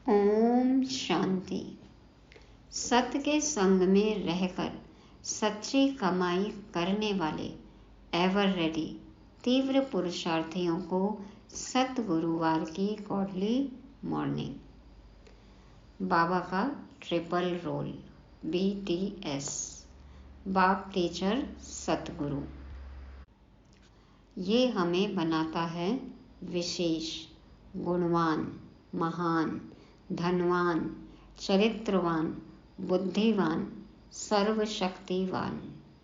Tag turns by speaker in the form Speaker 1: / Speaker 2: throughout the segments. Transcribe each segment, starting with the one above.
Speaker 1: ओम शांति। सत्य के संग में रहकर सच्ची कमाई करने वाले एवर रेडी तीव्र पुरुषार्थियों को सतगुरुवार की गॉडली मॉर्निंग। बाबा का ट्रिपल रोल BTS, बाप टीचर सतगुरु। ये हमें बनाता है विशेष, गुणवान, महान, धनवान, चरित्रवान, बुद्धिवान, सर्वशक्तिवान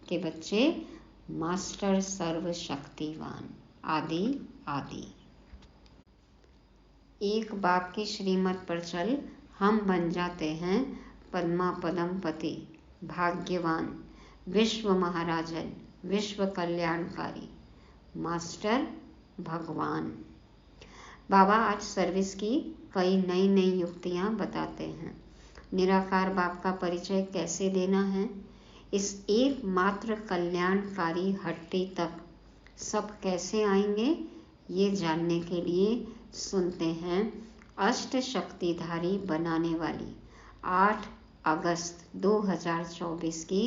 Speaker 1: के बच्चे, मास्टर सर्वशक्तिवान, आदि आदि। एक बाप की श्रीमत पर चल हम बन जाते हैं पद्मा पदमपति, भाग्यवान, विश्व महाराजन, विश्व कल्याणकारी, मास्टर भगवान। बाबा आज सर्विस की कई नई नई युक्तियां बताते हैं। निराकार बाप का परिचय कैसे देना है, इस एकमात्र कल्याणकारी हट्टी तक सब कैसे आएंगे, ये जानने के लिए सुनते हैं अष्ट शक्तिधारी बनाने वाली 8 अगस्त 2024 की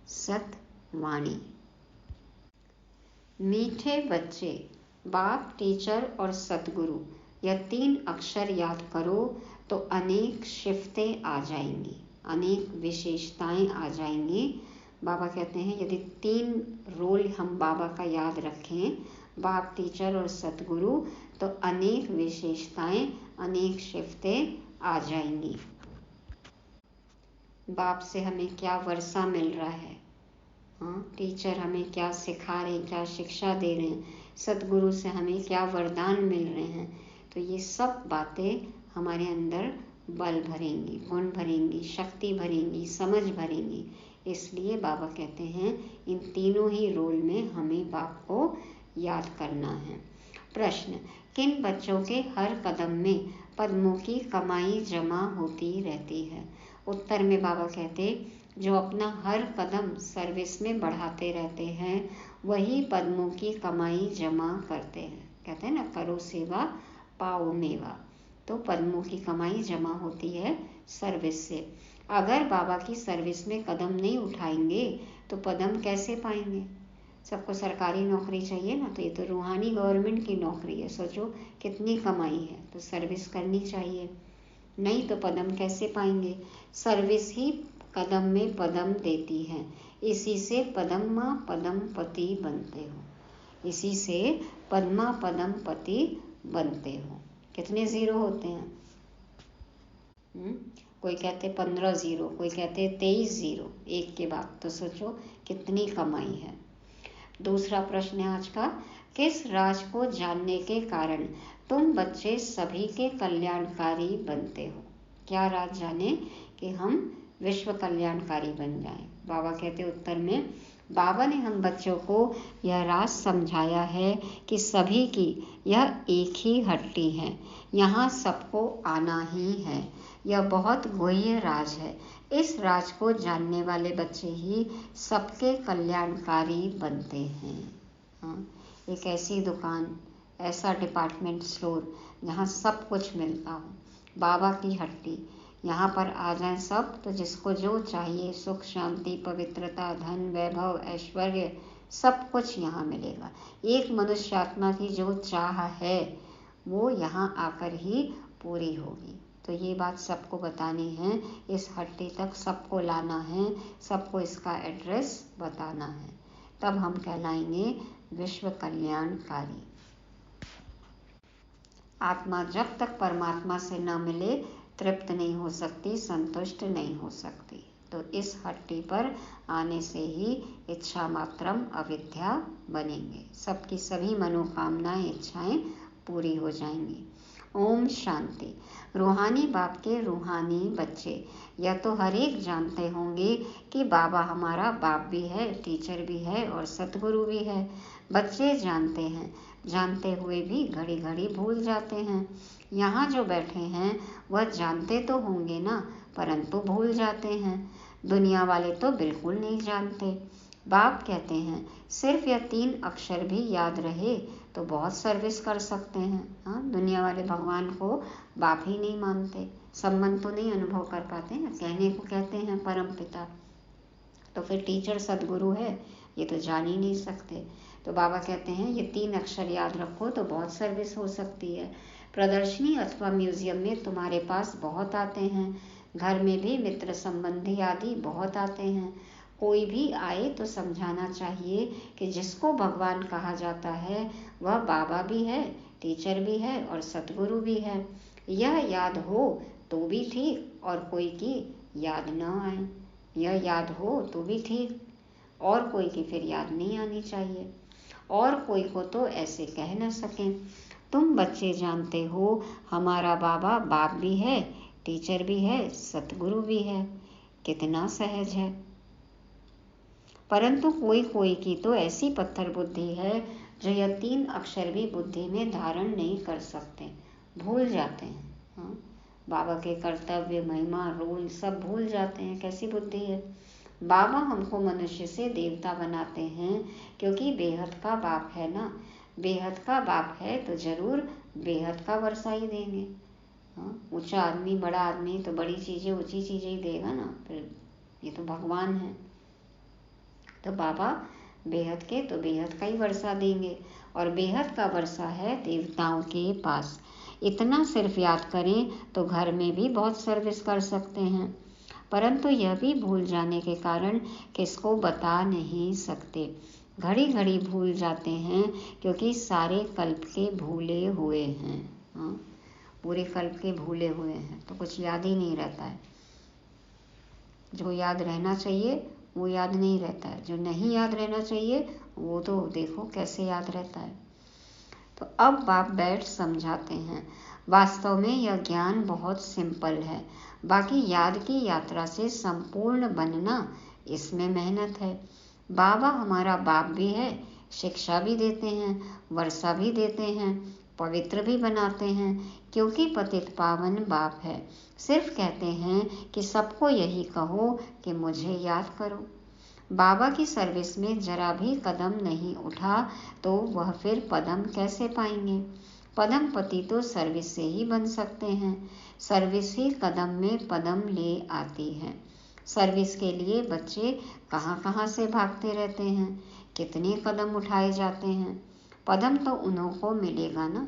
Speaker 1: सतवाणी। मीठे बच्चे, बाप टीचर और सतगुरु यह 3 अक्षर याद करो तो अनेक शिफ्तें आ जाएंगी, अनेक विशेषताएं आ जाएंगी। बाबा कहते हैं यदि 3 रोल हम बाबा का याद रखें, बाप टीचर और सतगुरु, तो अनेक विशेषताएं, अनेक शिफ्तें आ जाएंगी। बाप से हमें क्या वर्षा मिल रहा है, टीचर हमें क्या सिखा रहे हैं, क्या शिक्षा दे रहे हैं, सतगुरु से हमें क्या वरदान मिल रहे हैं, तो ये सब बातें हमारे अंदर बल भरेंगी, गुण भरेंगी, शक्ति भरेंगी, समझ भरेंगी। इसलिए बाबा कहते हैं इन तीनों ही रोल में हमें बाप को याद करना है। प्रश्न, किन बच्चों के हर कदम में पद्मों की कमाई जमा होती रहती है? उत्तर में बाबा कहते जो अपना हर कदम सर्विस में बढ़ाते रहते हैं वही पद्मों की कमाई जमा करते हैं। कहते हैं ना, करो सेवा पाओ मेवा। तो पद्मों की कमाई जमा होती है सर्विस से। अगर बाबा की सर्विस में कदम नहीं उठाएंगे तो पद्म कैसे पाएंगे? सबको सरकारी नौकरी चाहिए ना, तो ये तो रूहानी गवर्नमेंट की नौकरी है। सोचो कितनी कमाई है, तो सर्विस करनी चाहिए, नहीं तो पद्म कैसे पाएंगे? सर्विस ही कदम में पद्म देती है। इसी से पद्मा पदमपति बनते हो, इसी से पद्मा पदमपति बनते हो। कितने जीरो होते हैं? कोई कहते 15 जीरो, कोई कहते 23 जीरो एक के बाद। तो सोचो कितनी कमाई है। दूसरा प्रश्न है आज का, किस राज को जानने के कारण तुम बच्चे सभी के कल्याणकारी बनते हो? क्या राज जाने कि हम विश्व कल्याणकारी बन जाएं? बाबा कहते उत्तर में, बाबा ने हम बच्चों को यह राज समझाया है कि सभी की यह एक ही हट्टी है, यहाँ सबको आना ही है। यह बहुत गुह्य राज है। इस राज को जानने वाले बच्चे ही सबके कल्याणकारी बनते हैं। एक ऐसी दुकान, ऐसा डिपार्टमेंट स्टोर जहाँ सब कुछ मिलता हो, बाबा की हट्टी, यहाँ पर आ जाएं सब तो जिसको जो चाहिए, सुख शांति पवित्रता धन वैभव ऐश्वर्य सब कुछ यहाँ मिलेगा। एक मनुष्य आत्मा की जो चाह है वो यहाँ आकर ही पूरी होगी। तो ये बात सबको बतानी है, इस हट्टी तक सबको लाना है, सबको इसका एड्रेस बताना है, तब हम कहलाएंगे विश्व कल्याणकारी। आत्मा जब तक परमात्मा से न मिले तृप्त नहीं हो सकती, संतुष्ट नहीं हो सकती। तो इस हट्टी पर आने से ही इच्छा मात्रम अविद्या बनेंगे, सबकी सभी मनोकामनाएं इच्छाएं पूरी हो जाएंगी। ओम शांति। रूहानी बाप के रूहानी बच्चे यह तो हर एक जानते होंगे कि बाबा हमारा बाप भी है, टीचर भी है और सतगुरु भी है। बच्चे जानते हैं, जानते हुए भी घड़ी घड़ी भूल जाते हैं। यहाँ जो बैठे हैं वह जानते तो होंगे ना, परंतु भूल जाते हैं। दुनिया वाले तो बिल्कुल नहीं जानते। बाप कहते हैं सिर्फ यह 3 अक्षर भी याद रहे तो बहुत सर्विस कर सकते हैं। हाँ, दुनिया वाले भगवान को बाप ही नहीं मानते, संबंध तो नहीं अनुभव कर पाते ना, कहने को कहते हैं परम पिता, तो फिर टीचर सदगुरु है ये तो जान ही नहीं सकते। तो बाबा कहते हैं ये 3 अक्षर याद रखो तो बहुत सर्विस हो सकती है। प्रदर्शनी अथवा म्यूजियम में तुम्हारे पास बहुत आते हैं, घर में भी मित्र संबंधी आदि बहुत आते हैं। कोई भी आए तो समझाना चाहिए कि जिसको भगवान कहा जाता है वह बाबा भी है, टीचर भी है और सतगुरु भी है। यह याद हो तो भी ठीक और कोई की याद न आए, यह याद हो तो भी ठीक और कोई की फिर याद नहीं आनी चाहिए, और कोई को तो ऐसे कह न सकें। तुम बच्चे जानते हो हमारा बाबा बाप भी है, टीचर भी है, सतगुरु भी है, कितना सहज है। परंतु कोई कोई की तो ऐसी पत्थर बुद्धि है जो यह 3 अक्षर भी बुद्धि में धारण नहीं कर सकते, भूल जाते हैं। हाँ, बाबा के कर्तव्य, महिमा, रोल सब भूल जाते हैं। कैसी बुद्धि है। बाबा हमको मनुष्य से देवता बनाते हैं क्योंकि बेहद का बाप है ना, बेहद का बाप है तो जरूर बेहद का वर्षा ही देंगे। हाँ, ऊंचा आदमी, बड़ा आदमी तो बड़ी चीजें, ऊंची चीजें ही देगा ना, फिर ये तो भगवान है। तो बाबा बेहद के तो बेहद का ही वर्षा देंगे, और बेहद का वर्षा है देवताओं के पास। इतना सिर्फ याद करें तो घर में भी बहुत सर्विस कर सकते हैं, परंतु यह भी भूल जाने के कारण किसको बता नहीं सकते। घड़ी घड़ी भूल जाते हैं क्योंकि सारे कल्प के भूले हुए हैं। हाँ, पूरे कल्प के भूले हुए हैं तो कुछ याद ही नहीं रहता है। जो याद रहना चाहिए वो याद नहीं रहता है, जो नहीं याद रहना चाहिए वो तो देखो कैसे याद रहता है। तो अब बाप बैठ समझाते हैं। वास्तव में यह ज्ञान बहुत सिंपल है, बाकी याद की यात्रा से संपूर्ण बनना इसमें मेहनत है। बाबा हमारा बाप भी है, शिक्षा भी देते हैं, वर्षा भी देते हैं, पवित्र भी बनाते हैं, क्योंकि पतित पावन बाप है। सिर्फ कहते हैं कि सबको यही कहो कि मुझे याद करो। बाबा की सर्विस में जरा भी कदम नहीं उठा तो वह फिर पदम कैसे पाएंगे। पदम पति तो सर्विस से ही बन सकते हैं, सर्विस ही कदम में पदम ले आती है। सर्विस के लिए बच्चे कहाँ कहाँ से भागते रहते हैं, कितने कदम उठाए जाते हैं। पदम तो उन्हों को मिलेगा ना,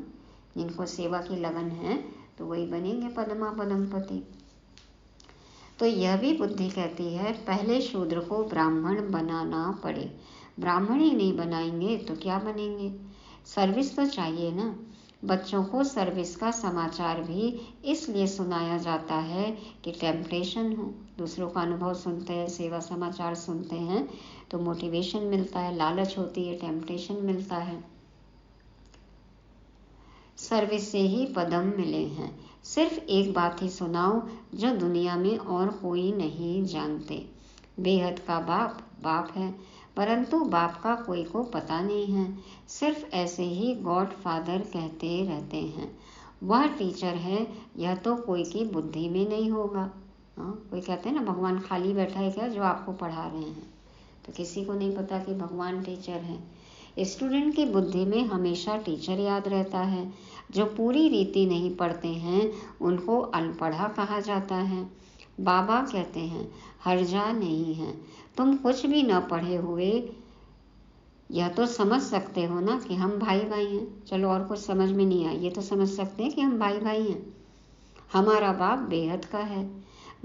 Speaker 1: जिनको सेवा की लगन है तो वही बनेंगे पदमा पदमपति। तो यह भी बुद्धि कहती है पहले शूद्र को ब्राह्मण बनाना पड़े, ब्राह्मण ही नहीं बनाएंगे तो क्या बनेंगे। सर्विस तो चाहिए ना। बच्चों को सर्विस का समाचार भी इसलिए सुनाया जाता है कि टेम्पटेशन हो। दूसरों का अनुभव सुनते हैं, सेवा समाचार सुनते हैं तो मोटिवेशन मिलता है, लालच होती है, टेम्पटेशन मिलता है। सर्विस से ही पदम मिले हैं। सिर्फ एक बात ही सुनाओ जो दुनिया में और कोई नहीं जानते। बेहद का बाप बाप है, परंतु बाप का कोई को पता नहीं है, सिर्फ ऐसे ही गॉड फादर कहते रहते हैं। वह टीचर है यह तो कोई की बुद्धि में नहीं होगा। कोई कहते हैं ना भगवान खाली बैठा है क्या जो आपको पढ़ा रहे हैं, तो किसी को नहीं पता कि भगवान टीचर है। स्टूडेंट की बुद्धि में हमेशा टीचर याद रहता है। जो पूरी रीति नहीं पढ़ते हैं उनको अनपढ़ा कहा जाता है। बाबा कहते हैं हर्जा नहीं है, तुम कुछ भी न पढ़े हुए यह तो समझ सकते हो ना कि हम भाई भाई हैं। चलो और कुछ समझ में नहीं आया, ये तो समझ सकते हैं कि हम भाई भाई हैं। हमारा बाप बेहद का है।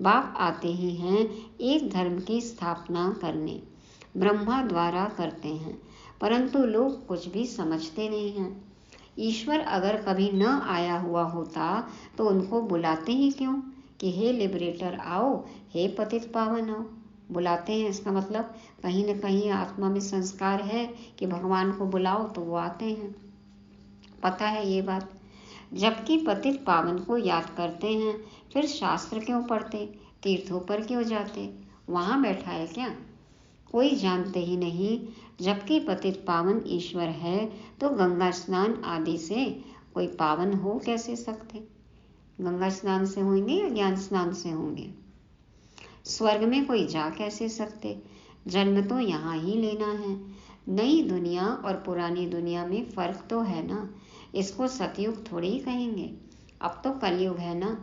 Speaker 1: बाप आते ही हैं एक धर्म की स्थापना करने, ब्रह्मा द्वारा करते हैं, परंतु लोग कुछ भी समझते नहीं हैं। ईश्वर अगर कभी न आया हुआ होता तो उनको बुलाते ही क्यों कि हे लिबरेटर आओ, हे पतित पावन आओ। बुलाते हैं, इसका मतलब कहीं न कहीं आत्मा में संस्कार है कि भगवान को बुलाओ तो वो आते हैं। पता है ये बात। जबकि पतित पावन को याद करते हैं फिर शास्त्र क्यों पढ़ते, तीर्थों पर क्यों जाते, वहाँ बैठा है क्या, कोई जानते ही नहीं। जबकि पतित पावन ईश्वर है तो गंगा स्नान आदि से कोई पावन हो कैसे सकते। गंगा स्नान से होंगे या ज्ञान स्नान से होंगे। स्वर्ग में कोई जा कैसे सकते, जन्म तो यहाँ ही लेना है। नई दुनिया और पुरानी दुनिया में फर्क तो है ना, इसको सतयुग थोड़ी ही कहेंगे। अब तो कलयुग है ना।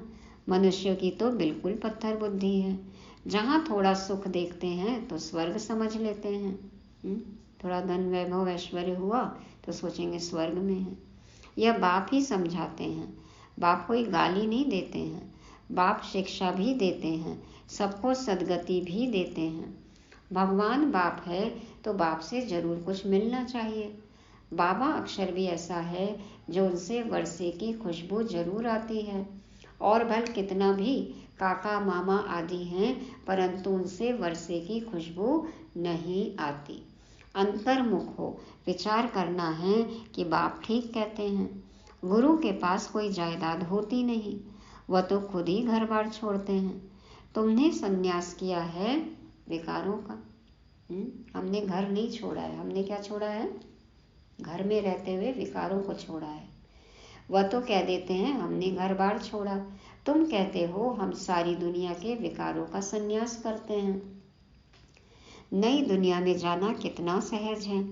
Speaker 1: मनुष्यों की तो बिल्कुल पत्थर बुद्धि है। जहाँ थोड़ा सुख देखते हैं तो स्वर्ग समझ लेते हैं। थोड़ा धन वैभव ऐश्वर्य हुआ तो सोचेंगे स्वर्ग में है। यह बाप ही समझाते हैं। बाप कोई गाली नहीं देते हैं, बाप शिक्षा भी देते हैं, सबको सदगति भी देते हैं। भगवान बाप है तो बाप से जरूर कुछ मिलना चाहिए। बाबा अक्षर भी ऐसा है जो उनसे वर्षे की खुशबू जरूर आती है। और भल कितना भी काका मामा आदि हैं, परंतु उनसे वर्षे की खुशबू नहीं आती। अंतर्मुख हो विचार करना है कि बाप ठीक कहते हैं। गुरु के पास कोई जायदाद होती नहीं, वह तो खुद ही घर बार छोड़ते हैं। तुमने संन्यास किया है विकारों का। हमने घर नहीं छोड़ा है। हमने क्या छोड़ा है? घर में रहते हुए विकारों को छोड़ा है। वह तो कह देते हैं हमने घर बार छोड़ा, तुम कहते हो हम सारी दुनिया के विकारों का संन्यास करते हैं। नई दुनिया में जाना कितना सहज है।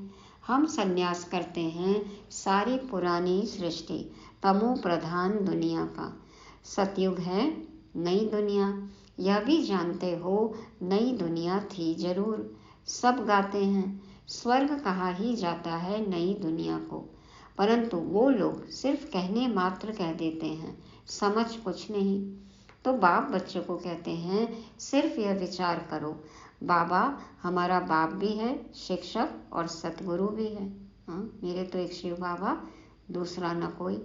Speaker 1: हम संन्यास करते हैं सारी पुरानी सृष्टि तमो प्रधान दुनिया का। सतयुग है नई दुनिया, यह भी जानते हो नई दुनिया थी जरूर। सब गाते हैं स्वर्ग कहा ही जाता है नई दुनिया को, परंतु वो लोग सिर्फ कहने मात्र कह देते हैं, समझ कुछ नहीं। तो बाप बच्चों को कहते हैं सिर्फ यह विचार करो, बाबा हमारा बाप भी है, शिक्षक और सतगुरु भी है। मेरे तो एक शिव बाबा, दूसरा न कोई।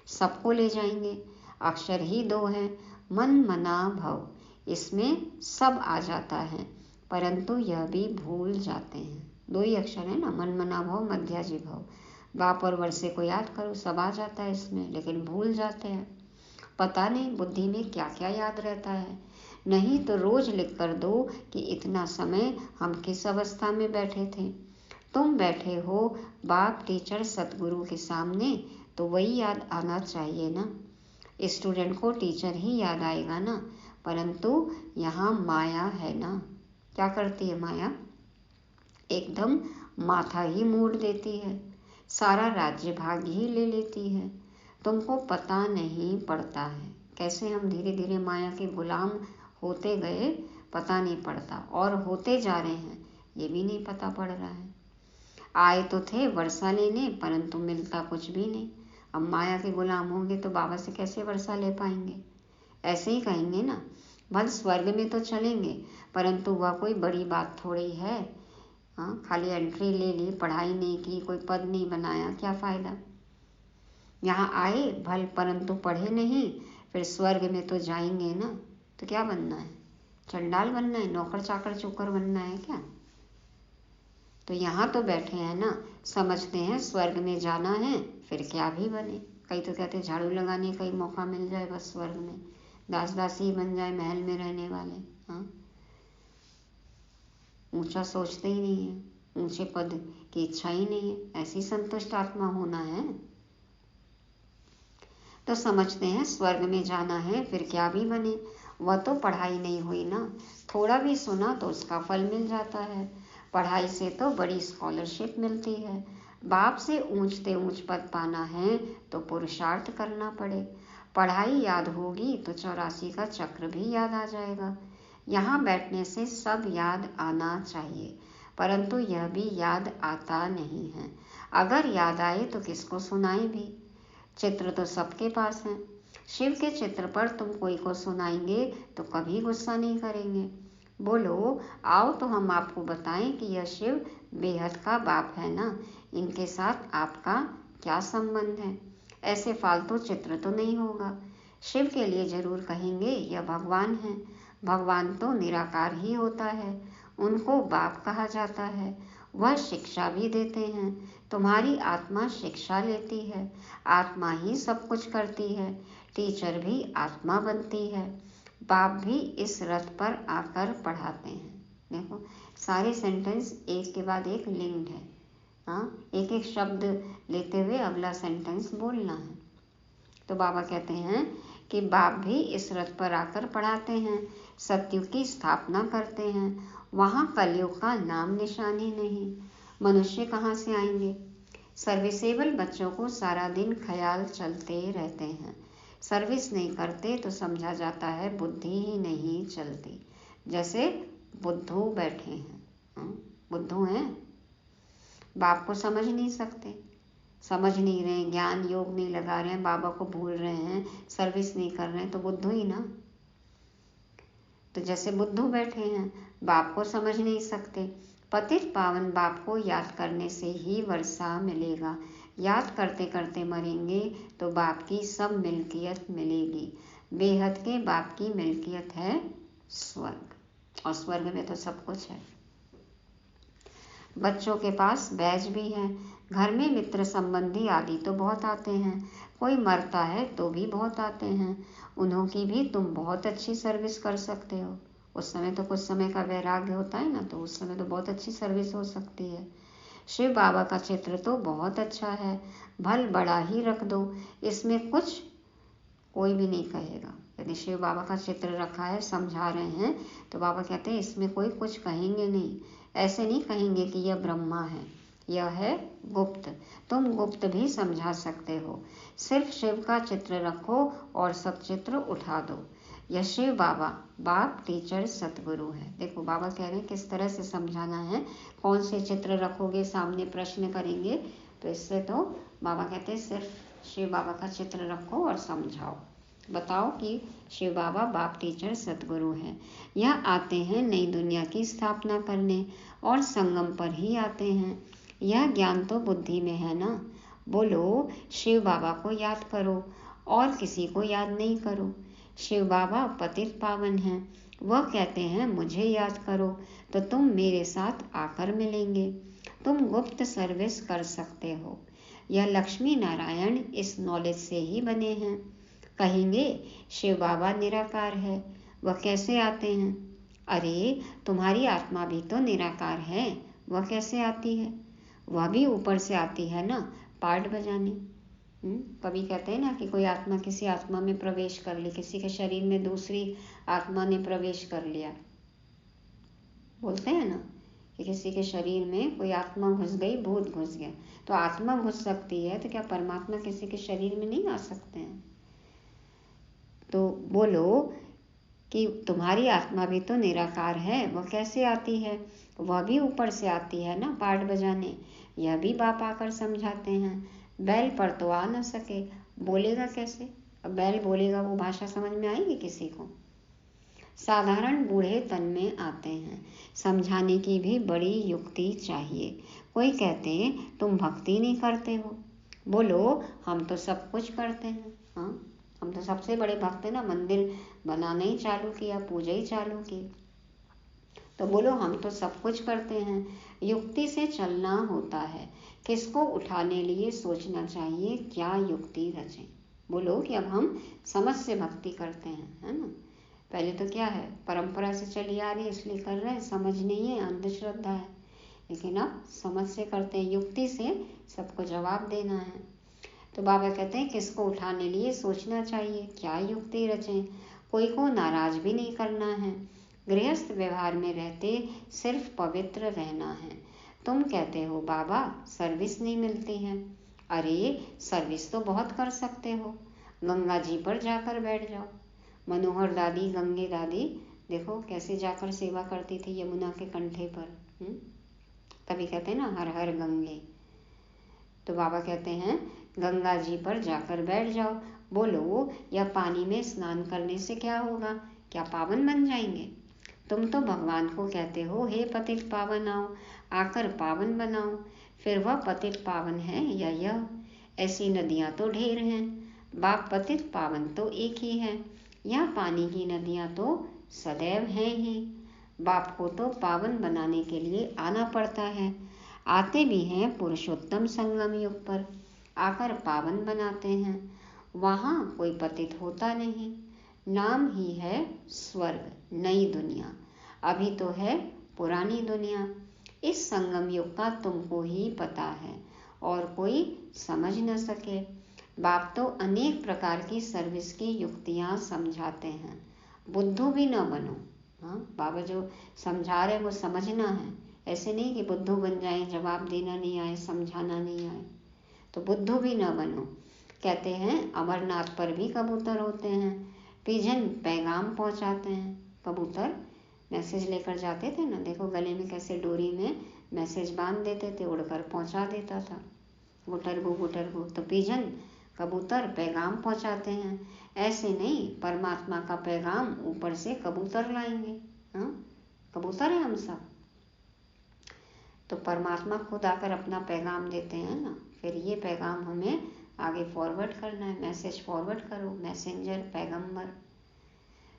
Speaker 1: सबको ले जाएंगे। अक्षर ही दो हैं, मन मना भव, इसमें सब आ जाता है, परंतु यह भी भूल जाते हैं। दो ही अक्षर है ना, मन मना भव मध्याजी भव। बाप और वर्षे को याद करो, सब आ जाता है इसमें, लेकिन भूल जाते हैं। पता नहीं बुद्धि में क्या क्या याद रहता है। नहीं तो रोज लिख कर दो कि इतना समय हम किस अवस्था में बैठे थे। तुम बैठे हो बाप टीचर सतगुरु के सामने, तो वही याद आना चाहिए ना। स्टूडेंट को टीचर ही याद आएगा ना, परंतु यहाँ माया है ना। क्या करती है माया? एकदम माथा ही मोड़ देती है, सारा राज्य भाग ही ले लेती है। तुमको पता नहीं पड़ता है कैसे हम धीरे धीरे माया के गुलाम होते गए, पता नहीं पड़ता, और होते जा रहे हैं ये भी नहीं पता पड़ रहा है। आए तो थे वर्षा लेने, परंतु मिलता कुछ भी नहीं। अब माया के गुलाम होंगे तो बाबा से कैसे वर्षा ले पाएंगे? ऐसे ही कहेंगे ना, भले स्वर्ग में तो चलेंगे, परंतु वह कोई बड़ी बात थोड़ी है। खाली एंट्री ले ली, पढ़ाई नहीं की, कोई पद नहीं बनाया, क्या फ़ायदा? यहाँ आए भल परंतु पढ़े नहीं, फिर स्वर्ग में तो जाएंगे ना, तो क्या बनना है? चंडाल बनना है? नौकर चाकर चुकर बनना है क्या? तो यहाँ तो बैठे हैं ना, समझते हैं स्वर्ग में जाना है, फिर क्या भी बने। कई तो कहते झाड़ू लगाने का ही मौका मिल जाए बस स्वर्ग में, दास दासी बन जाए महल में रहने वाले। ऊंचा सोचते ही नहीं है, ऊंचे पद की इच्छा ही नहीं है, ऐसी संतुष्ट आत्मा होना है। तो समझते हैं स्वर्ग में जाना है, फिर क्या भी बने। वह तो पढ़ाई नहीं हुई ना, थोड़ा भी सुना तो उसका फल मिल जाता है। पढ़ाई से तो बड़ी स्कॉलरशिप मिलती है। बाप से ऊंचते ऊंच पद पाना है तो पुरुषार्थ करना पड़े। पढ़ाई याद होगी तो 84 का चक्र भी याद आ जाएगा। यहाँ बैठने से सब याद आना चाहिए, परंतु यह भी याद आता नहीं है। अगर याद आए तो किसको सुनाए भी? चित्र तो सबके पास हैं। शिव के चित्र पर तुम कोई को सुनाएंगे तो कभी गुस्सा नहीं करेंगे। बोलो आओ तो हम आपको बताएं कि यह शिव बेहद का बाप है ना, इनके साथ आपका क्या संबंध है। ऐसे फालतू चित्र तो नहीं होगा। शिव के लिए जरूर कहेंगे यह भगवान है। भगवान तो निराकार ही होता है, उनको बाप कहा जाता है। वह शिक्षा भी देते हैं। तुम्हारी आत्मा शिक्षा लेती है, आत्मा ही सब कुछ करती है। टीचर भी आत्मा बनती है। बाप भी इस रथ पर आकर पढ़ाते हैं। देखो सारे सेंटेंस एक के बाद एक लिंक्ड है। एक एक शब्द लेते हुए अगला सेंटेंस बोलना है। तो बाबा कहते हैं कि बाप भी इस रथ पर आकर पढ़ाते हैं, सतयुग की स्थापना करते हैं। वहाँ कलयुग का नाम निशान ही नहीं। मनुष्य कहाँ से आएंगे। सर्विसेबल बच्चों को सारा दिन ख्याल चलते रहते हैं। सर्विस नहीं करते तो समझा जाता है बुद्धि ही नहीं चलती। जैसे बुद्धू बैठे हैं, बुद्धू हैं, बाप को समझ नहीं सकते, समझ नहीं रहे, ज्ञान योग नहीं लगा रहे हैं, बाबा को भूल रहे हैं, सर्विस नहीं कर रहे हैं, तो बुद्धू ही ना। तो जैसे बुद्धू बैठे हैं, बाप को समझ नहीं सकते। पतित पावन बाप को याद करने से ही वर्षा मिलेगा। याद करते करते मरेंगे तो बाप की सब मिल्कियत मिलेगी। बेहद के बाप की मिल्कियत है स्वर्ग, और स्वर्ग में तो सब कुछ है। बच्चों के पास बैज भी है। घर में मित्र संबंधी आदि तो बहुत आते हैं। कोई मरता है तो भी बहुत आते हैं। उन्हों की भी तुम बहुत अच्छी सर्विस कर सकते हो। उस समय तो कुछ समय का वैराग्य होता है ना, तो उस समय तो बहुत अच्छी सर्विस हो सकती है। शिव बाबा का चित्र तो बहुत अच्छा है, भल बड़ा ही रख दो, इसमें कुछ कोई भी नहीं कहेगा। यदि शिव बाबा का चित्र रखा है, समझा रहे हैं, तो बाबा कहते हैं इसमें कोई कुछ कहेंगे नहीं। ऐसे नहीं कहेंगे कि यह ब्रह्मा है, यह है गुप्त। तुम गुप्त भी समझा सकते हो। सिर्फ शिव का चित्र रखो और सब चित्र उठा दो। यह शिव बाबा बाप टीचर सतगुरु है। देखो बाबा कह रहे हैं किस तरह से समझाना है। कौन से चित्र रखोगे, सामने प्रश्न करेंगे, तो इससे तो बाबा कहते हैं सिर्फ शिव बाबा का चित्र रखो और समझाओ। बताओ कि शिव बाबा बाप टीचर सतगुरु है। यह आते हैं नई दुनिया की स्थापना करने, और संगम पर ही आते हैं। यह ज्ञान तो बुद्धि में है ना। बोलो शिव बाबा को याद करो और किसी को याद नहीं करो। शिव बाबा पतित पावन हैं। वह कहते हैं मुझे याद करो तो तुम मेरे साथ आकर मिलेंगे। तुम गुप्त सर्विस कर सकते हो। यह लक्ष्मी नारायण इस नॉलेज से ही बने हैं। कहेंगे शिव बाबा निराकार है, वह कैसे आते हैं? अरे तुम्हारी आत्मा भी तो निराकार है, वह कैसे आती है? वह भी ऊपर से आती है ना, पार्ट बजाने। कभी कहते हैं ना कि कोई आत्मा किसी आत्मा में प्रवेश कर ली, किसी के शरीर में दूसरी आत्मा ने प्रवेश कर लिया। बोलते हैं ना कि किसी के शरीर में कोई आत्मा घुस गई, भूत घुस गया। तो आत्मा घुस सकती है, तो क्या परमात्मा किसी के शरीर में नहीं आ सकते हैं? तो बोलो कि तुम्हारी आत्मा भी तो निराकार है, वह कैसे आती है? वह भी ऊपर से आती है ना, पार्ट बजाने। यह भी बाप आकर समझाते हैं। बैल पर तो आ न सके, बोलेगा कैसे? अब बैल बोलेगा, वो भाषा समझ में आएगी किसी को? साधारण बूढ़े तन में आते हैं। समझाने की भी बड़ी युक्ति चाहिए। कोई कहते हैं तुम भक्ति नहीं करते हो। बोलो हम तो सब कुछ करते हैं। हाँ, हम तो सबसे बड़े भक्त हैं ना, मंदिर बनाना ही चालू किया, पूजा ही चालू की। तो बोलो हम तो सब कुछ करते हैं। युक्ति से चलना होता है। किसको उठाने लिए सोचना चाहिए, क्या युक्ति रचें। बोलो कि अब हम समझ से भक्ति करते हैं, है ना। पहले तो क्या है, परंपरा से चली आ रही है इसलिए कर रहे हैं, समझ नहीं है, अंधश्रद्धा है। लेकिन अब समझ से करते हैं, युक्ति से सबको जवाब देना है। तो बाबा कहते हैं किसको उठाने लिए सोचना चाहिए, क्या युक्ति रचें। कोई को नाराज भी नहीं करना है। गृहस्थ व्यवहार में रहते सिर्फ पवित्र रहना है। तुम कहते हो बाबा सर्विस नहीं मिलती है। अरे सर्विस तो बहुत कर सकते हो। गंगा जी पर जाकर बैठ जाओ। मनोहर दादी, गंगे दादी देखो कैसे जाकर सेवा करती थी यमुना के कंठे पर। तभी कहते हैं ना हर हर गंगे। तो बाबा कहते हैं गंगा जी पर जाकर बैठ जाओ। बोलो या पानी में स्नान करने से क्या होगा, क्या पावन बन जाएंगे? तुम तो भगवान को कहते हो हे पतित पावन आओ, आकर पावन बनाओ। फिर वह पतित पावन है या यह? ऐसी नदियां तो ढेर हैं, बाप पतित पावन तो एक ही है। यह पानी की नदियां तो सदैव हैं ही। बाप को तो पावन बनाने के लिए आना पड़ता है। आते भी हैं पुरुषोत्तम संगम युग पर, आकर पावन बनाते हैं। वहाँ कोई पतित होता नहीं। नाम ही है स्वर्ग, नई दुनिया। अभी तो है पुरानी दुनिया। इस संगम युग का तुमको ही पता है और कोई समझ न सके। बाप तो अनेक प्रकार की सर्विस की युक्तियां समझाते हैं। बुद्धू भी न बनो। हाँ, बाबा जो समझा रहे वो समझना है, ऐसे नहीं कि बुद्धू बन जाए, जवाब देना नहीं आए, समझाना नहीं आए, तो बुद्धू भी ना बनो। कहते हैं अमरनाथ पर भी कबूतर होते हैं, पिजन पैगाम पहुंचाते हैं। कबूतर मैसेज लेकर जाते थे ना, देखो गले में कैसे डोरी में मैसेज बांध देते थे, उड़कर पहुंचा देता था, गुटरगु गुटरगु। तो पिजन कबूतर पैगाम पहुंचाते हैं। ऐसे नहीं, परमात्मा का पैगाम ऊपर से कबूतर लाएंगे। हाँ, कबूतर है हम सब, तो परमात्मा खुद आकर अपना पैगाम देते हैं ना, फिर ये पैगाम हमें आगे फॉरवर्ड करना है। मैसेज फॉरवर्ड करो, मैसेंजर, पैगंबर।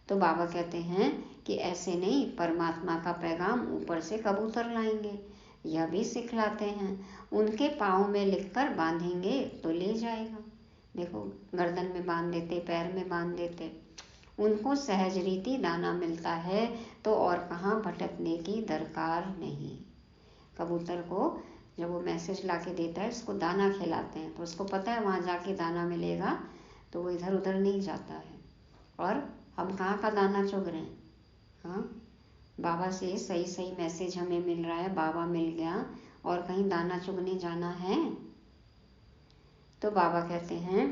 Speaker 1: तो बाबा कहते हैं कि ऐसे नहीं, परमात्मा का पैगाम ऊपर से कबूतर लाएंगे, यह भी सिखलाते हैं। उनके पाँव में लिखकर बांधेंगे तो ले जाएगा। देखो गर्दन में बांध देते, पैर में बांध देते, उनको सहज रीति दाना मिलता है, तो और कहाँ भटकने की दरकार नहीं। कबूतर को जब वो मैसेज ला के देता है, उसको दाना खिलाते हैं, तो उसको पता है वहाँ जाके दाना मिलेगा, तो वो इधर उधर नहीं जाता है। और हम कहाँ का दाना चुग रहे हैं? हाँ, बाबा से सही सही मैसेज हमें मिल रहा है, बाबा मिल गया, और कहीं दाना चुगने जाना है? तो बाबा कहते हैं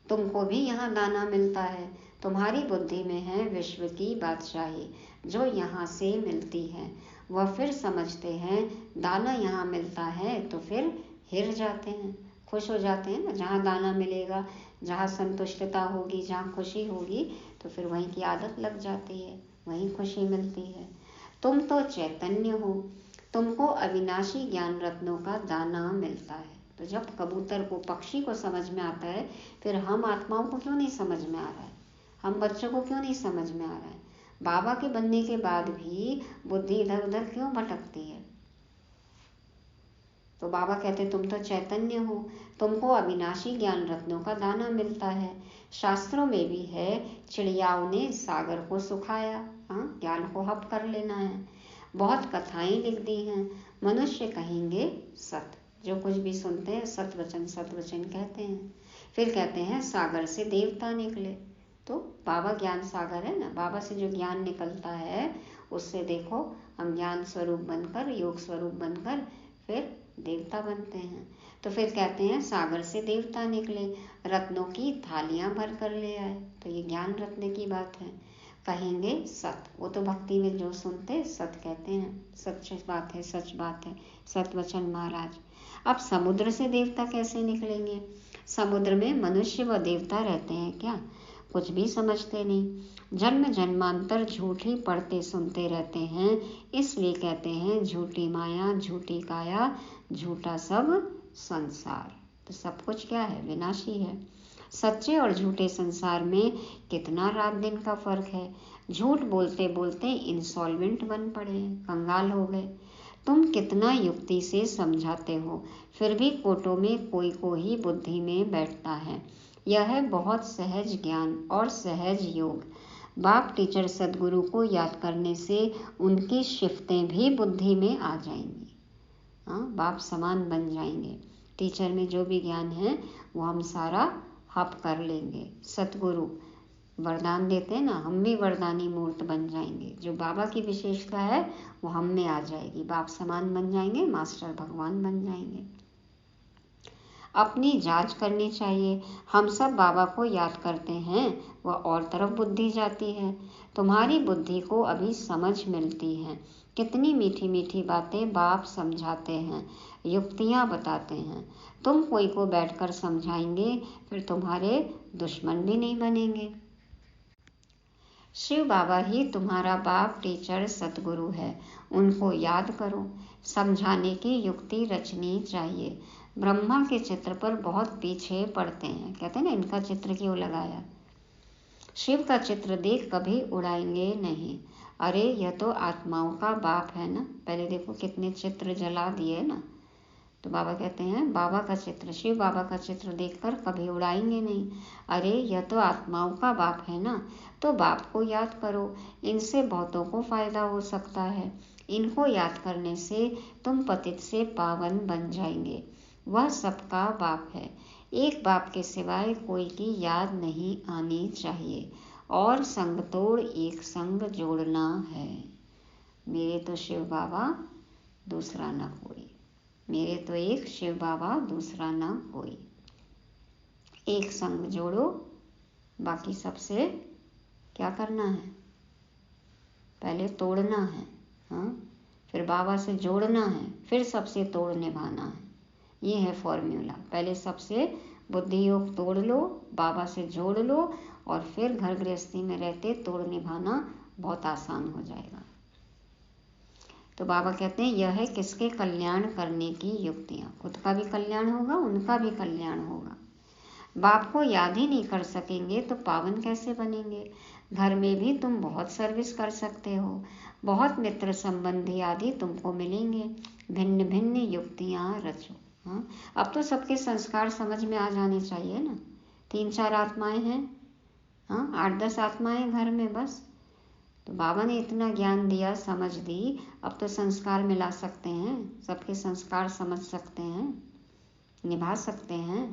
Speaker 1: तुमको भी यहाँ दाना मिलता है, तुम्हारी बुद्धि में है विश्व की बादशाही, जो यहाँ से मिलती है। वह फिर समझते हैं दाना यहाँ मिलता है, तो फिर हिर जाते हैं, खुश हो जाते हैं ना। जहाँ दाना मिलेगा, जहाँ संतुष्टता होगी, जहाँ खुशी होगी, तो फिर वहीं की आदत लग जाती है, वहीं खुशी मिलती है। तुम तो चैतन्य हो, तुमको अविनाशी ज्ञान रत्नों का दाना मिलता है। तो जब कबूतर को, पक्षी को समझ में आता है, फिर हम आत्माओं को क्यों नहीं समझ में आ रहा है? हम बच्चों को क्यों नहीं समझ में आ रहा है? बाबा के बनने के बाद भी बुद्धि इधर उधर क्यों भटकती है? तो बाबा कहते तुम तो चैतन्य हो, तुमको अविनाशी ज्ञान रत्नों का दाना मिलता है। शास्त्रों में भी है, चिड़ियाओं ने सागर को सुखाया। हाँ, ज्ञान को हप कर लेना है। बहुत कथाएं लिख दी हैं, मनुष्य कहेंगे सत, जो कुछ भी सुनते हैं सत वचन कहते हैं। फिर कहते हैं सागर से देवता निकले। तो बाबा ज्ञान सागर है ना, बाबा से जो ज्ञान निकलता है, उससे देखो हम ज्ञान स्वरूप बनकर, योग स्वरूप बनकर फिर देवता बनते हैं। तो फिर कहते हैं सागर से देवता निकले, रत्नों की थालियां भर कर ले आए। तो ये ज्ञान रत्न की बात है। कहेंगे सत, वो तो भक्ति में जो सुनते सत कहते हैं, सच बात है, सच बात है, सत वचन महाराज। अब समुद्र से देवता कैसे निकलेंगे? समुद्र में मनुष्य व देवता रहते हैं क्या? कुछ भी समझते नहीं, जन्म जन्मांतर झूठी पढ़ते सुनते रहते हैं, इसलिए कहते हैं झूठी माया, झूठी काया, झूठा सब संसार। तो सब कुछ क्या है? विनाशी है। सच्चे और झूठे संसार में कितना रात दिन का फर्क है। झूठ बोलते बोलते इंसॉल्वेंट बन पड़े, कंगाल हो गए। तुम कितना युक्ति से समझाते हो, फिर भी कोटों में कोई को ही बुद्धि में बैठता है। यह है बहुत सहज ज्ञान और सहज योग। बाप टीचर सदगुरु को याद करने से उनकी शिफ्तें भी बुद्धि में आ जाएंगी। हाँ, बाप समान बन जाएंगे। टीचर में जो भी ज्ञान है वो हम सारा हप कर लेंगे। सतगुरु वरदान देते हैं ना, हम भी वरदानी मूर्त बन जाएंगे। जो बाबा की विशेषता है वो हम में आ जाएगी। बाप समान बन जाएंगे, मास्टर भगवान बन जाएंगे। अपनी जांच करनी चाहिए। हम सब बाबा को याद करते हैं, वह और तरफ बुद्धि जाती है। तुम्हारी बुद्धि को अभी समझ मिलती है। कितनी मीठी मीठी बातें बाप समझाते हैं, युक्तियाँ बताते हैं। तुम कोई को बैठकर समझाएंगे, फिर तुम्हारे दुश्मन भी नहीं बनेंगे। शिव बाबा ही तुम्हारा बाप टीचर सतगुरु है, उनको याद करो। समझाने की युक्ति रचनी चाहिए। ब्रह्मा के चित्र पर बहुत पीछे पड़ते हैं, कहते हैं ना इनका चित्र क्यों लगाया। शिव का चित्र देख कभी उड़ाएंगे नहीं। अरे यह तो आत्माओं का बाप है ना, पहले देखो कितने चित्र जला दिए ना। तो बाबा कहते हैं बाबा का चित्र, शिव बाबा का चित्र देखकर कभी उड़ाएंगे नहीं। अरे यह तो आत्माओं का बाप है ना, तो बाप को याद करो। इनसे बहुतों को फायदा हो सकता है। इनको याद करने से तुम पतित से पावन बन जाएंगे। वह सबका बाप है, एक बाप के सिवाय कोई की याद नहीं आनी चाहिए। और संग तोड़ एक संग जोड़ना है। मेरे तो शिव बाबा दूसरा न कोई, मेरे तो एक शिव बाबा दूसरा न कोई। एक संग जोड़ो, बाकी सबसे क्या करना है, पहले तोड़ना है, हाँ, फिर बाबा से जोड़ना है, फिर सबसे तोड़ निभाना है। ये है फॉर्मूला। पहले सबसे बुद्धि योग तोड़ लो, बाबा से जोड़ लो, और फिर घर गृहस्थी में रहते तोड़ निभाना बहुत आसान हो जाएगा। तो बाबा कहते हैं यह है किसके कल्याण करने की युक्तियाँ। खुद का भी कल्याण होगा, उनका भी कल्याण होगा। बाप को याद ही नहीं कर सकेंगे तो पावन कैसे बनेंगे। घर में भी तुम बहुत सर्विस कर सकते हो, बहुत मित्र संबंधी आदि तुमको मिलेंगे। भिन्न भिन्न युक्तियाँ रचो। हाँ, अब तो सबके संस्कार समझ में आ जाने चाहिए ना। 3-4 आत्माएं हैं, हाँ, 8-10 आत्माएं घर में बस। तो बाबा ने इतना ज्ञान दिया, समझ दी, अब तो संस्कार मिला सकते हैं, सबके संस्कार समझ सकते हैं, निभा सकते हैं।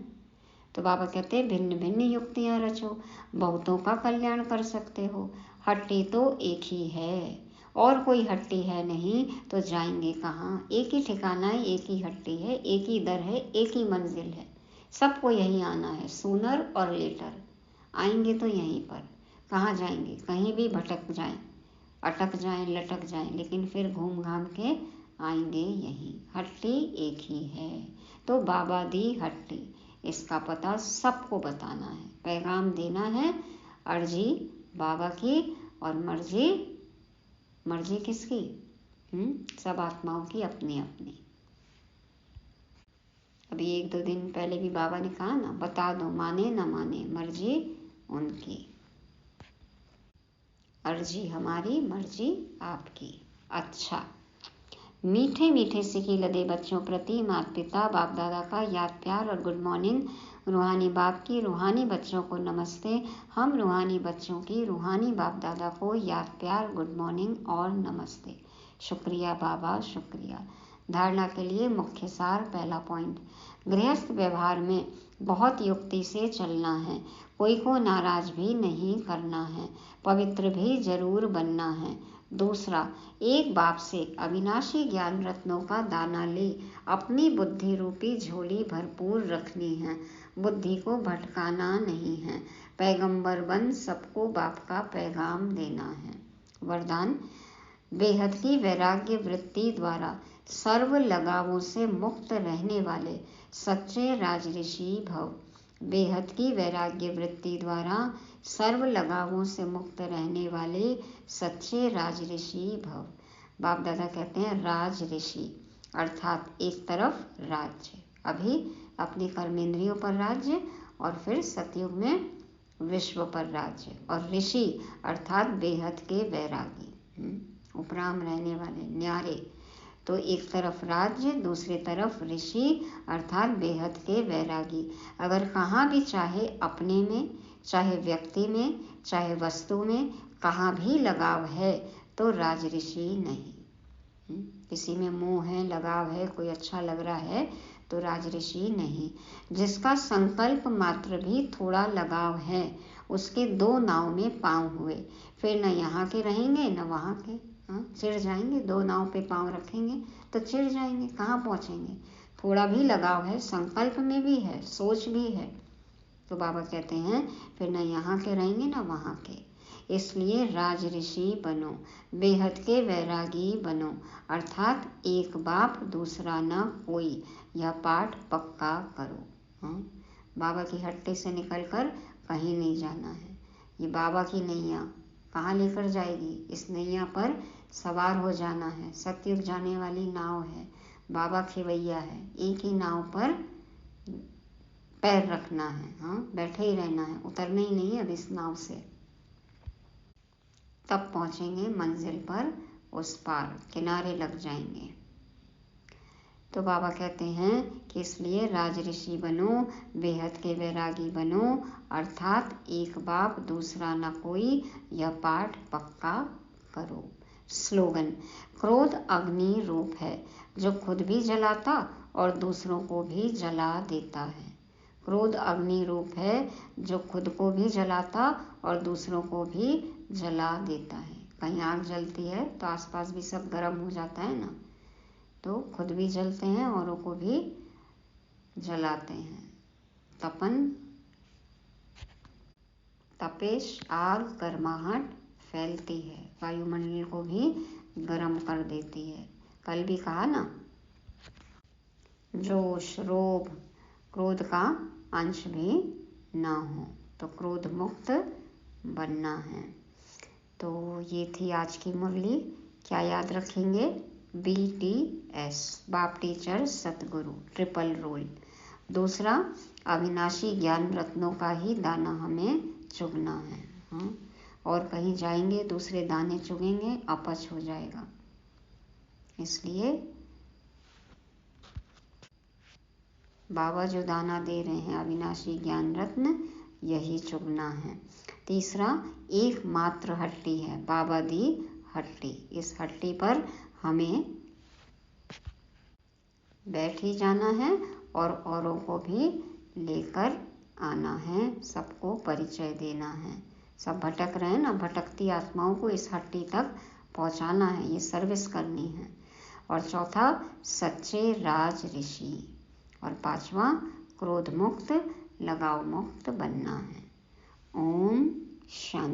Speaker 1: तो बाबा कहते हैं भिन्न भिन्न युक्तियाँ रचो, बहुतों का कल्याण कर सकते हो। हट्टी तो एक ही है, और कोई हट्टी है नहीं, तो जाएंगे कहाँ। एक ही ठिकाना है, एक ही हट्टी है, एक ही दर है, एक ही मंजिल है। सबको यहीं आना है, सूनर और लेटर। आएंगे तो यहीं पर, कहाँ जाएंगे, कहीं भी भटक जाएं, अटक जाएं, लटक जाएं, लेकिन फिर घूम घाम के आएंगे यहीं। हट्टी एक ही है। तो बाबा दी हट्टी, इसका पता सबको बताना है, पैगाम देना है। अर्जी बाबा की और मर्जी किसकी? सब आत्माओं की अपनी अपनी। अभी 1-2 दिन पहले भी बाबा ने कहा ना, बता दो, माने ना माने मर्जी उनकी, अर्जी हमारी, मर्जी आपकी। अच्छा, मीठे मीठे सिकी लदे बच्चों प्रति माता पिता बाप दादा का याद प्यार और गुड मॉर्निंग। रूहानी बाप की रूहानी बच्चों को नमस्ते। हम रूहानी बच्चों की रूहानी बाप दादा को याद प्यार, गुड मॉर्निंग और नमस्ते। शुक्रिया बाबा, शुक्रिया। धारणा के लिए मुख्य सार। पहला पॉइंट, गृहस्थ व्यवहार में बहुत युक्ति से चलना है, कोई को नाराज भी नहीं करना है, पवित्र भी जरूर बनना है। दूसरा, एक बाप से अविनाशी ज्ञान रत्नों का दाना ले अपनी बुद्धि रूपी झोली भरपूर रखनी है, बुद्धि को भटकाना नहीं है। पैगंबर बन सबको बाप का पैगाम देना है। वरदान, बेहद की वैराग्य वृत्ति द्वारा सर्व लगावों से मुक्त रहने वाले सच्चे राजऋषि भव। बेहद की वैराग्य वृत्ति द्वारा सर्व लगावों से मुक्त रहने वाले सच्चे राजऋषि भव। बाप दादा कहते हैं राजऋषि अर्थात एक तरफ राज्य, अभी अपनी कर्मेंद्रियों पर राज्य, और फिर सतयुग में विश्व पर राज्य, और ऋषि अर्थात बेहद के वैरागी, उपराम रहने वाले, न्यारे। तो एक तरफ राज्य, दूसरी तरफ ऋषि अर्थात बेहद के वैरागी। अगर कहाँ भी, चाहे अपने में, चाहे व्यक्ति में, चाहे वस्तु में, कहाँ भी लगाव है तो राजऋषि नहीं। किसी में मोह है, लगाव है, कोई अच्छा लग रहा है तो राजऋषि नहीं। जिसका संकल्प मात्र भी थोड़ा लगाव है, उसके 2 नाव में पांव हुए, फिर न यहाँ के रहेंगे न वहाँ के। चिढ़ जाएंगे, 2 नाव पे पांव रखेंगे तो चिढ़ जाएंगे, कहाँ पहुँचेंगे। थोड़ा भी लगाव है, संकल्प में भी है, सोच भी है, तो बाबा कहते हैं फिर न यहाँ के रहेंगे न वहाँ के। इसलिए राजऋषि बनो, बेहद के वैरागी बनो, अर्थात एक बाप दूसरा न कोई, यह पाठ पक्का करो। बाबा की हट्टे से निकलकर कहीं नहीं जाना है। ये बाबा की नैया कहाँ लेकर जाएगी, इस नैया पर सवार हो जाना है। सतयुग जाने वाली नाव है, बाबा खेवैया है, एक ही नाव पर पैर रखना है, बैठे ही रहना है, उतरना ही नहीं अब इस नाव से। तब पहुँचेंगे मंजिल पर, उस पार किनारे लग जाएंगे। तो बाबा कहते हैं कि इसलिए राजऋषि बनो, बेहद के वैरागी बनो, अर्थात एक बाप दूसरा न कोई, यह पाठ पक्का करो। स्लोगन, क्रोध अग्नि रूप है जो खुद भी जलाता और दूसरों को भी जला देता है। क्रोध अग्नि रूप है जो खुद को भी जलाता और दूसरों को भी जला देता है। कहीं आग जलती है तो आसपास भी सब गर्म हो जाता है ना, तो खुद भी जलते हैं, औरों को भी जलाते हैं। तपन, तपेश, आग, गर्माहट फैलती है, वायुमंडल को भी गर्म कर देती है। कल भी कहा ना, जोश, रोब, क्रोध का अंश भी ना हो, तो क्रोध मुक्त बनना है। तो ये थी आज की मुरली। क्या याद रखेंगे? BTS, बाप टीचर सतगुरु, ट्रिपल रूल। दूसरा, अविनाशी ज्ञान रत्नों का ही दाना हमें चुगना है। और कहीं जाएंगे दूसरे दाने चुगेंगे, अपच हो जाएगा। इसलिए बाबा जो दाना दे रहे हैं अविनाशी ज्ञान रत्न, यही चुगना है। तीसरा, एकमात्र हट्टी है बाबा दी हट्टी। इस हट्टी पर हमें बैठ ही जाना है और औरों को भी लेकर आना है, सबको परिचय देना है। सब भटक रहे हैं ना, भटकती आत्माओं को इस हट्टी तक पहुंचाना है, ये सर्विस करनी है। और चौथा, सच्चे राज ऋषि। और पांचवा, क्रोध मुक्त, लगाव मुक्त बनना है। ओम शांति।